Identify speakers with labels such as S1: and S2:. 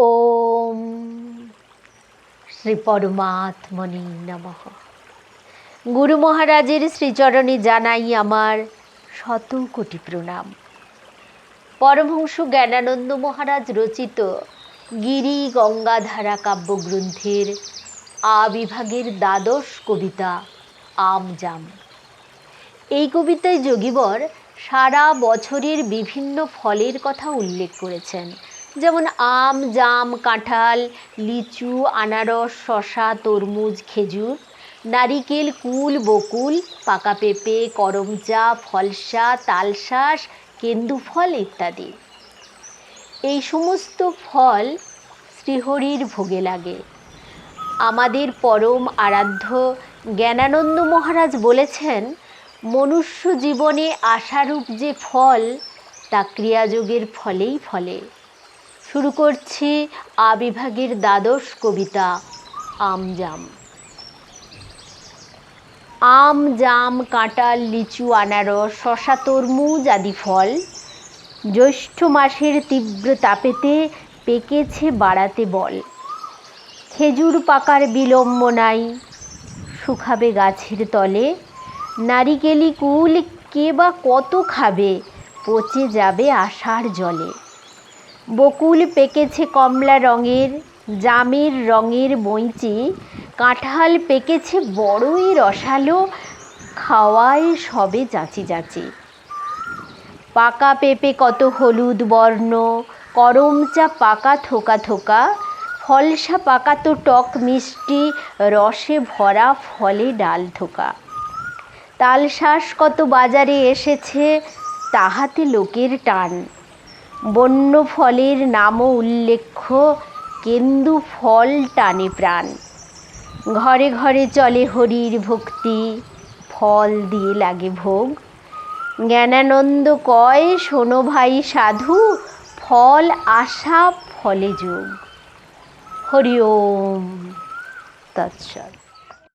S1: ওম শ্রী পরমাত্মনে নমঃ। গুরু মহারাজের শ্রীচরণে জানাই আমার শত কোটি প্রণাম। পরমহংস জ্ঞানানন্দ মহারাজ রচিত গিরি গঙ্গাধারা কাব্যগ্রন্থের আ বিভাগের দ্বাদশ কবিতা আমজাম। এই কবিতায় যোগীবর সারা বছরের বিভিন্ন ফলের কথা উল্লেখ করেছেন, যেমন আম, জাম, কাঁঠাল, লিচু, আনারস, শশা, তরমুজ, খেজুর, নারিকেল, কুল, বকুল, পাকা পেঁপে, করমচা, ফলসা, তালশাঁস, কেন্দু ফল ইত্যাদি। এই সমস্ত ফল শ্রীহরির ভোগে লাগে। আমাদের পরম আরাধ্য জ্ঞানানন্দ মহারাজ বলেছেন, মনুষ্য জীবনে আশারূপ যে ফল তা ক্রিয়াযোগের ফলেই ফলে। শুরু করছি আ বিভাগের দ্বাদশ কবিতা আমজাম। আম, জাম, কাঁঠাল, লিচু, আনারস, শশা, তরমুজ আদি ফল জ্যৈষ্ঠ মাসের তীব্র তাপেতে পেকেছে বাড়াতে বল। খেজুর পাকার বিলম্ব নাই, শুকাবে গাছের তলে। নারিকেলি কুল কে বা কত খাবে, পচে যাবে আষাঢ় জলে। বকুল পেকেছে কমলা রঙের, জামের রঙের বইঁচি। কাঁঠাল পেকেছে বড়ই রসালো, খাওয়ায় সবে যাচি যাচি। পাকা পেঁপে কত হলুদ বর্ণ, করমচা পাকা থোকা থোকা। ফলসা পাকা তো টক মিষ্টি, রসে ভরা ফলে ডাল থোকা। তালশাঁস কত বাজারে এসেছে, তাহাতে লোকের টান। বন্য ফলের নামও উল্লেখ্য, কেন্দু ফল টানে প্রাণ। ঘরে ঘরে চলে হরির ভক্তি, ফল দিয়ে লাগে ভোগ। জ্ঞানানন্দ কয়, শোনো ভাই সাধু, ফল আশা ফলে যোগ। হরি ওম তৎসৎ।